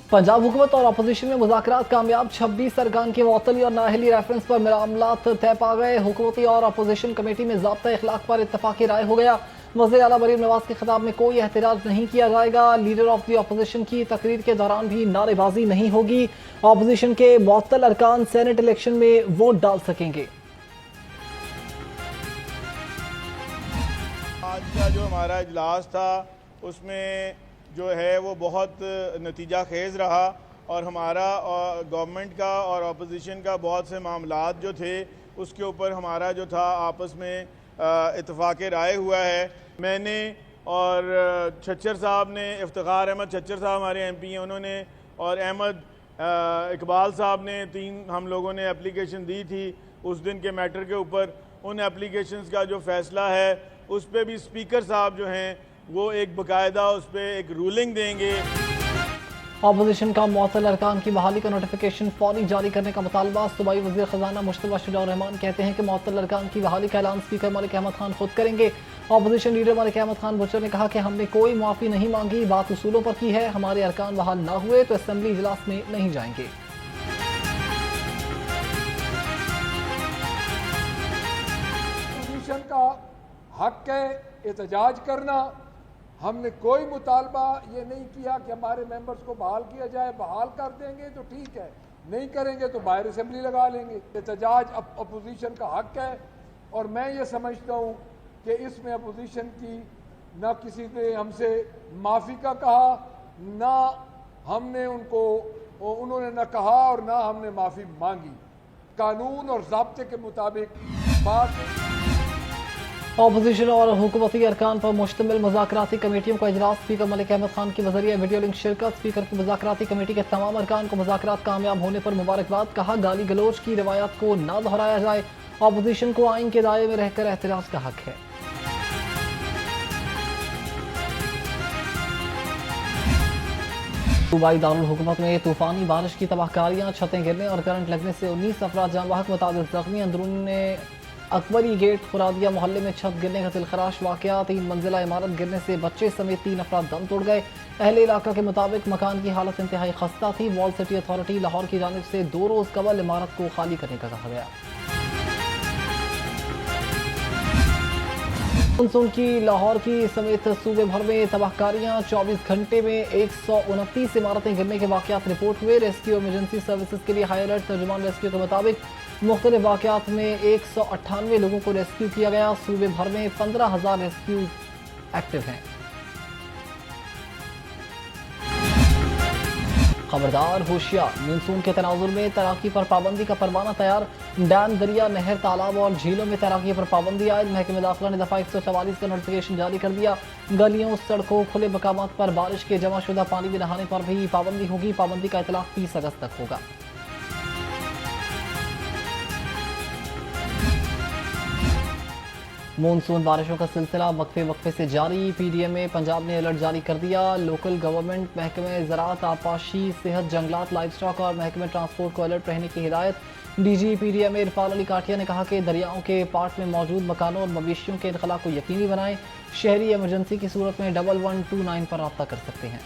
पंजाब हुकूमत और अपोजिशन में मुज़ाकरात कामयाब। 26 अरकान की मुअत्तली और नाअहली रेफरेंस पर मामलात तय पा गए। हुकूमती और अपोजिशन कमेटी में ज़ाब्ता इखलाक पर इत्तफाक़ी राय हो गया। वज़ीर आला मरीम नवाज के खिताब में कोई एहतजाज नहीं किया जाएगा। लीडर ऑफ द अपोजिशन की तकरीर के दौरान भी नारेबाजी नहीं होगी। अपोजिशन के मुअत्तल अरकान सेनेट इलेक्शन में वोट डाल सकेंगे। आज का जो हमारा इजलास था उसमें जो है वो बहुत नतीजा खेज़ रहा और हमारा गवर्नमेंट का और अपोजिशन का बहुत से मामलात जो थे उसके ऊपर हमारा जो था आपस में इत्तफाक़ राय हुआ है। मैंने और छच्चर साहब ने, इफ्तिखार अहमद छच्चर साहब हमारे MP हैं, उन्होंने और अहमद इकबाल साहब ने, 3 हम लोगों ने एप्लीकेशन दी थी उस दिन के मैटर के ऊपर। उन एप्लीकेशंस का जो फ़ैसला है उस पर भी स्पीकर साहब जो हैं वो एक बाकायदा उस पर एक रूलिंग देंगे। अपोजिशन का मुअत्तल अरकान की बहाली का नोटिफिकेशन फौरी जारी करने का मुतालबा। सूबाई वज़ीर ख़जाना मुश्तबा शुजा रहमान कहते हैं कि मुअत्तल अरकान की बहाली का ऐलान स्पीकर मलिक अहमद खान खुद करेंगे। अपोजिशन लीडर मलिक अहमद खान बुचर ने कहा कि हमने कोई मुआफ़ी नहीं मांगी, बात उसूलों पर की है। हमारे अरकान बहाल ना हुए तो असम्बली इजलास में नहीं जाएंगे। अपोजिशन का हक है एहतजाज करना। हमने कोई मुतालबा ये नहीं किया कि हमारे मेंबर्स को बहाल किया जाए। बहाल कर देंगे तो ठीक है, नहीं करेंगे तो बाहर असेंबली लगा लेंगे। एहतजाज अपोजिशन का हक है और मैं ये समझता हूँ कि इसमें अपोजिशन की ना किसी ने हमसे माफ़ी का कहा, ना हमने उन्होंने ना कहा और ना हमने माफ़ी मांगी। कानून और ज़ाब्ते के मुताबिक बात। अपोजिशन और हुकूमती अरकान पर मुश्तमिल मुज़ाकराती कमेटियों का इजलास। स्पीकर मलिक अहमद खान की वज़रिया वीडियो लिंक शिरकत। स्पीकर की मुज़ाकराती कमेटी के तमाम अरकान को मुज़ाकरात कामयाब होने पर मुबारकबाद। कहा गाली गलोच की रवायत को ना दोहराया जाए। अपोजिशन को आइन के दायरे में रहकर एहतजाज का हक है। सूबाई दारुल हुकूमत में तूफानी बारिश की तबाहकारियाँ, छतें गिरने और करंट लगने से 19 अफराद जान बहक, मुताबिक जख्मी। अंदरून अकबरी गेट खुरादिया मोहल्ले में छत गिरने का दिलखराश वाक़या। 3 मंजिला इमारत गिरने से बच्चे समेत 3 अफराद दम तोड़ गए। अहले इलाका के मुताबिक मकान की हालत इंतहाई खस्ता थी। वॉल सिटी अथॉरिटी लाहौर की जानिब से 2 रोज़ कबल इमारत को खाली करने का कहा गया। मानसून की लाहौर की समेत सूबे भर में तबाहकारियाँ। 24 घंटे में 129 इमारतें गिरने के वाक़यात रिपोर्ट हुए। रेस्क्यू और इमरजेंसी सर्विसेज के लिए हाई अलर्ट। तर्जुमान रेस्क्यू के मुताबिक मुख्तलिफ वाक़यात में 198 लोगों को रेस्क्यू किया गया। सूबे भर में 15,000 रेस्क्यू एक्टिव हैं। खबरदार होशियार, मानसून के तनाजुर में तैराकी पर पाबंदी का परवाना तैयार। डैम, दरिया, नहर, तालाब और झीलों में तैराकी पर पाबंदी आयद। महकमे दाखिला ने दफ़ा 144 का नोटिफिकेशन जारी कर दिया। गलियों, सड़कों, खुले मकामात पर बारिश के जमाशुदा पानी में नहाने पर भी पाबंदी होगी। पाबंदी का इतलाक़ 30 अगस्त तक होगा। मानसून बारिशों का सिलसिला वक्फे वक्फे से जारी। PDMA पंजाब ने अलर्ट जारी कर दिया। लोकल गवर्नमेंट, महकमे ज़राअत, आपाशी, सेहत, जंगलात, लाइफ स्टॉक और महकमे ट्रांसपोर्ट को अलर्ट रहने की हिदायत। DG PDMA इरफान अली काठिया ने कहा कि दरियाओं के पार्ट में मौजूद मकानों और मवेशियों के इनखला को यकीनी बनाएं। शहरी इमरजेंसी की सूरत में 1129 पर रब्ता कर सकते हैं।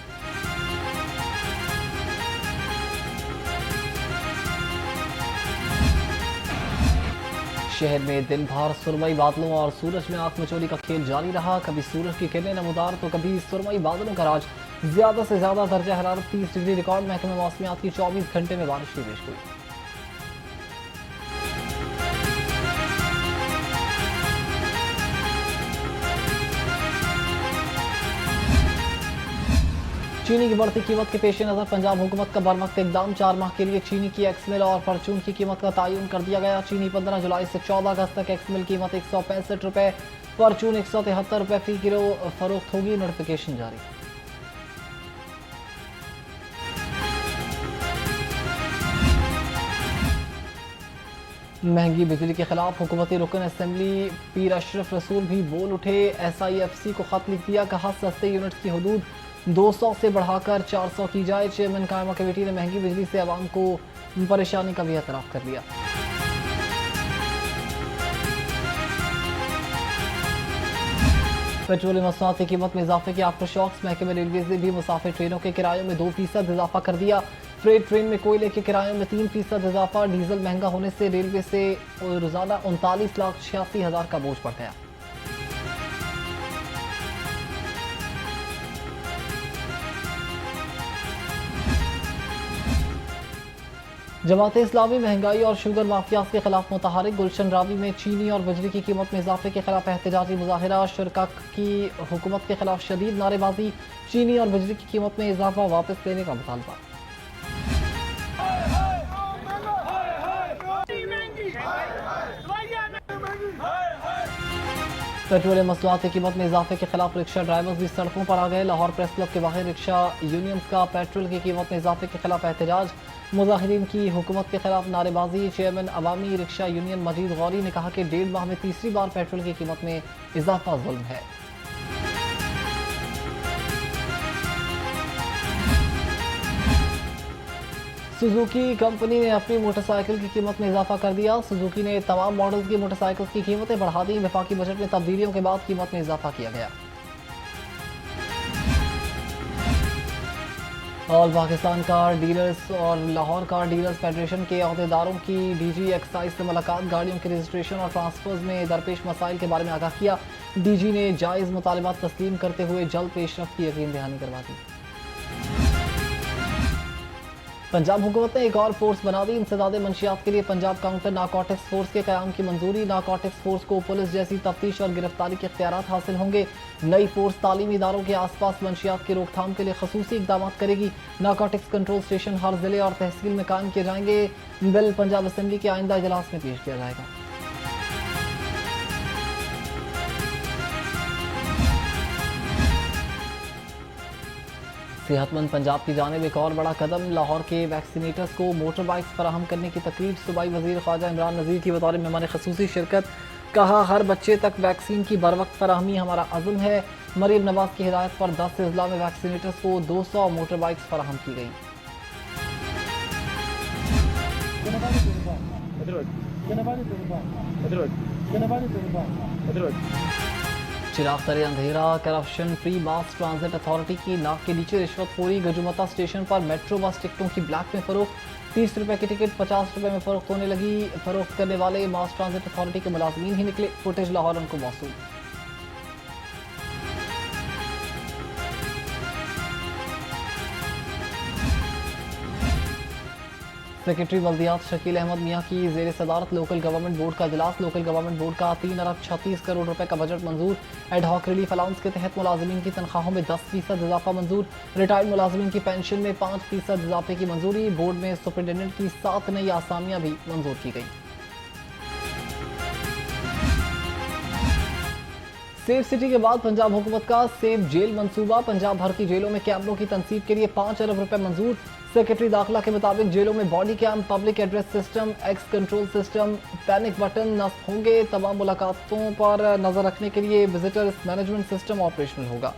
शहर में दिन भर सुरमई बादलों और सूरज में आंख मचोली का खेल जारी रहा। कभी सूरज की किरणें नमूदार तो कभी सुरमई बादलों का राज। ज्यादा से ज्यादा दर्जा हरारत 30 डिग्री रिकॉर्ड। महकमे मौसमियात की 24 घंटे में बारिश की पेशगोई। चीनी की बढ़ती कीमत के पेश नज़र पंजाब हुकूमत का बरवक्त इकदाम। 4 माह के लिए चीनी की एक्समिल और फॉर्चून की कीमत का तयन कर दिया गया। चीनी 15 जुलाई से 14 अगस्त तक एक्समिल कीमत 165 रुपये, फॉर्चून 173 रुपये फी किलो फरोख्त होगी। नोटिफिकेशन जारी। महंगी बिजली के खिलाफ हुकूमती रुकन असम्बली पीर अशरफ रसूल भी बोल उठे। SIFC को खत लिख दिया, कहा सस्ते यूनिट्स की हदूद 200 से बढ़ाकर 400 की जाए। चेयरमैन कायमा कमेटी ने महंगी बिजली से आवाम को परेशानी का भी एतराफ़ कर लिया। पेट्रोलियम मसनूआत की कीमत में इजाफे के आफ्टर शॉक्स। महकमे रेलवे ने भी मुसाफिर ट्रेनों के किरायों में 2% इजाफा कर दिया। फ्रेट ट्रेन में कोयले के किरायों में 3% इजाफा। डीजल महंगा होने से रेलवे से रोजाना 39,86,000 का बोझ बढ़ गया। जमात इस्लामी महंगाई और शुगर माफिया के खिलाफ मुतहरिक। गुलशन रावी में चीनी और बिजली की कीमत में इजाफे के खिलाफ एहतजाजी मुजाहिरा। शुरका की हुकूमत के खिलाफ शदीद नारेबाजी। चीनी और बिजली की कीमत में इजाफा वापस लेने का मुतालबा। पेट्रोलियम मसनूआत की कीमत में इजाफे के खिलाफ रिक्शा ड्राइवर्स भी सड़कों पर आ गए। लाहौर प्रेस क्लब के बाहर रिक्शा यूनियंस का पेट्रोल की कीमत में इजाफे के खिलाफ एहतजाज। मुजाहिरीन की हुकूमत के खिलाफ नारेबाजी। चेयरमैन अवामी रिक्शा यूनियन मजीद गौरी ने कहा कि 1.5 माह में तीसरी बार पेट्रोल की कीमत में इजाफा जुल्म है। सुजुकी कंपनी ने अपनी मोटरसाइकिल की कीमत में इजाफा कर दिया। सुजुकी ने तमाम मॉडल्स की मोटरसाइकिल की कीमतें बढ़ा दी। वफाकी बजट में तब्दीलियों के बाद कीमत में इजाफा किया गया। ऑल पाकिस्तान कार डीलर्स और लाहौर कार डीलर्स फेडरेशन के अहदेदारों की डीजी एक्साइज से मुलाकात। गाड़ियों के रजिस्ट्रेशन और ट्रांसफर्स में दरपेश मसाइल के बारे में आगाह किया। डीजी ने जायज़ मुतालिबात तस्लीम करते हुए जल्द पेशरफ्त की यकीन दहानी करवा दी। पंजाब हुकूमत ने एक और फोर्स बना दी। इंसदाद मंशियात के लिए पंजाब काउंटर नारकोटिक्स फोर्स के क़याम की मंजूरी। नारकोटिक्स फोर्स को पुलिस जैसी तफ्तीश और गिरफ्तारी के इख्तियारात हासिल होंगे। नई फोर्स तालीमी इदारों के आसपास मंशियात की रोकथाम के लिए खसूसी इक़दाम करेगी। नारकोटिक्स कंट्रोल स्टेशन हर जिले और तहसील में कायम किए जाएंगे। बिल पंजाब असम्बली के आइंदा इजलास में पेश किया जाएगा। सेहतमंद पंजाब की जानिब एक और बड़ा कदम। लाहौर के वैक्सीनेटर्स को मोटर बाइक्स फराहम करने की तकरीब। सूबाई वज़ीर ख्वाजा इमरान नज़ीर की बतौर मेहमान खसूसी शिरकत। कहा, हर बच्चे तक वैक्सीन की बर वक्त फराहमी हमारा अज़्म है। मरीम नवाज की हिदायत पर 10 अजला में वैक्सीनेटर्स को 200 मोटर बाइक्स फराहम की गई। चिराग तरे अंधेरा। करप्शन फ्री मास ट्रांजिट अथॉरिटी की नाक के नीचे रिश्वतखोरी। गजुमता स्टेशन पर मेट्रो बस टिकटों की ब्लैक में फरोख्त। 30 रुपए की टिकट 50 रुपए में फरोख्त होने लगी। फरोख्त करने वाले मास ट्रांजिट अथॉरिटी के मुलाजमीन ही निकले। फुटेज लाहौर उनको मौसूल। सेक्रेटरी बल्दियात शकील अहमद मियाँ की ज़ेर सदारत लोकल गवर्नमेंट बोर्ड का इजलास। लोकल गवर्नमेंट बोर्ड का 3 अरब 36 करोड़ रुपए का बजट मंजूर। एड हॉक रिलीफ अलाउंस के तहत मुलाजमीन की तनख्वाहों में 10% इजाफा मंजूर। रिटायर्ड मुलाजमीन की पेंशन में 5% इजाफे की मंजूरी। बोर्ड में सुपरिटेंडेंट की 7 नई आसामियाँ भी मंजूर की गई। सेफ सिटी के बाद पंजाब हुकूमत का सेफ जेल मंसूबा। पंजाब भर की जेलों में कैमरों की तनसीब के लिए 5 अरब रुपए मंजूर। सेक्रेटरी दाखिला के मुताबिक जेलों में body cam, public address system, access control system, panic button नस्ब होंगे। तमाम मुलाकातों पर नजर रखने के लिए विजिटर मैनेजमेंट सिस्टम ऑपरेशनल होगा।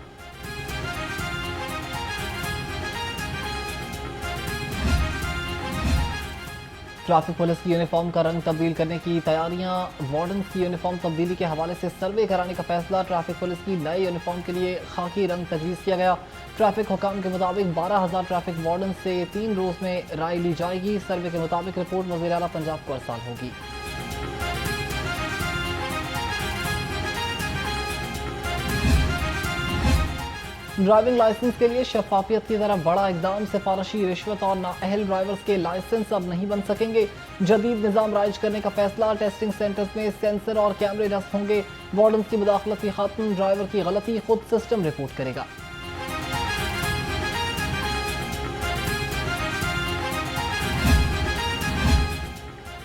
ट्रैफिक पुलिस की यूनिफॉर्म का रंग तब्दील करने की तैयारियां। वार्डन्स की यूनिफॉर्म तब्दीली के हवाले से सर्वे कराने का फैसला। ट्रैफिक पुलिस की नए यूनिफॉर्म के लिए खाकी रंग तजवीज़ किया गया। ट्रैफिक हुकाम के मुताबिक 12,000 ट्रैफिक वार्डन से 3 रोज़ में राय ली जाएगी। सर्वे के मुताबिक रिपोर्ट वज़ीर आला पंजाब को अरसाल होगी। ड्राइविंग लाइसेंस के लिए शफाफियत की तरफ बड़ा इकदाम। सिफारशी रिश्वत और नाअहल ड्राइवर्स के लाइसेंस अब नहीं बन सकेंगे। जदीद निज़ाम राइज करने का फैसला। टेस्टिंग सेंटर्स में सेंसर और कैमरे नस्ब होंगे। वार्डन्स की मुदाखलत की खत्म। ड्राइवर की गलती खुद सिस्टम रिपोर्ट करेगा।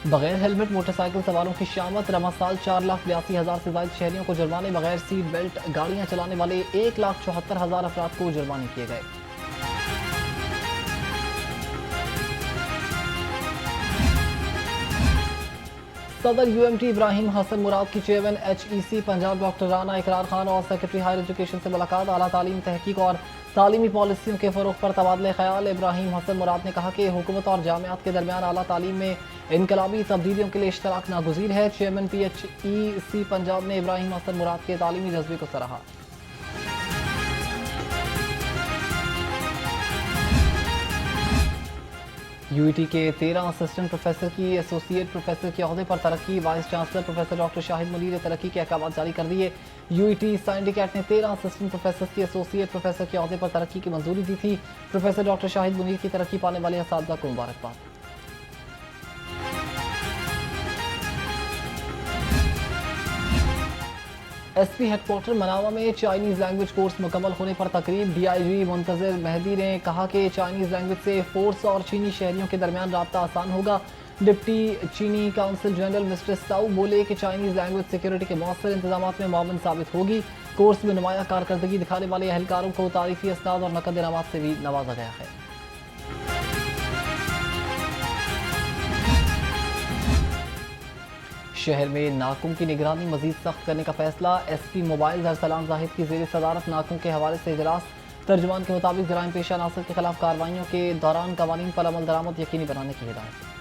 बगैर हेलमेट मोटरसाइकिल सवारों की शामत। रमा साल 4,82,000 से ज्यादा शहरियों को जुर्माने। बगैर सीट बेल्ट गाड़ियां चलाने वाले 1,74,000 अफराद को जुर्माने किए गए। सदर UMT इब्राहिम हसन मुराद की chairman HEC Punjab doctor Rana इकरार खान और सेक्रेटरी हायर एजुकेशन से मुलाकात। आला तालीम, तहकीक और तालीमी पॉलिसियों के फ़रोग़ पर तबादले ख्याल। इब्राहिम हसन मुराद ने कहा कि हुकूमत और जामियात के दरमियान आला तालीम में इनकलाबी तब्दीलियों के लिए इश्तराक नागुज़ीर है। चेयरमैन PHEC पंजाब ने इब्राहिम हसन मुराद के तालीमी जज्बे को सराहा। यूईटी के 13 असिस्टेंट प्रोफेसर की एसोसिएट प्रोफेसर के अहदे पर तरक्की। Vice chancellor professor doctor Shahid Munir ने तरक्की के अहकाम जारी कर दिए। यूईटी सिंडिकेट ने 13 असिस्टेंट प्रोफेसर की एसोसिएट प्रोफेसर के अहदे पर तरक्की की मंजूरी दी थी। प्रोफेसर डॉक्टर शाहिद मुनीर की तरक्की पाने वाले असातिज़ा को मुबारकबाद। एसपी हेडक्वार्टर मनावा में चाइनीज लैंग्वेज कोर्स मुकम्मल होने पर तकरीब। डीआईजी मुंतज़िर मेहदी ने कहा कि चाइनीज लैंग्वेज से फोर्स और चीनी शहरियों के दरमियान राब्ता आसान होगा। डिप्टी चीनी काउंसिल जनरल मिस्टर साउ बोले कि चाइनीज लैंग्वेज सिक्योरिटी के मौसर इंतजाम में मावन साबित होगी। कोर्स में नुमाया कारकर्दगी दिखाने वाले अहलकारों को तारीफी असनाद और नकद इनामात से भी नवाजा गया है। शहर में नाकों की निगरानी मजीद सख्त करने का फैसला। एसपी मोबाइल अरसलान जाहिद की ज़ेर सदारत नाकों के हवाले से इजलास। तर्जुमान के मुताबिक जराइम पेशा नासर के खिलाफ कार्रवाइयों के दौरान कवानीन पर अमल दरामद यकीनी बनाने की हिदायत।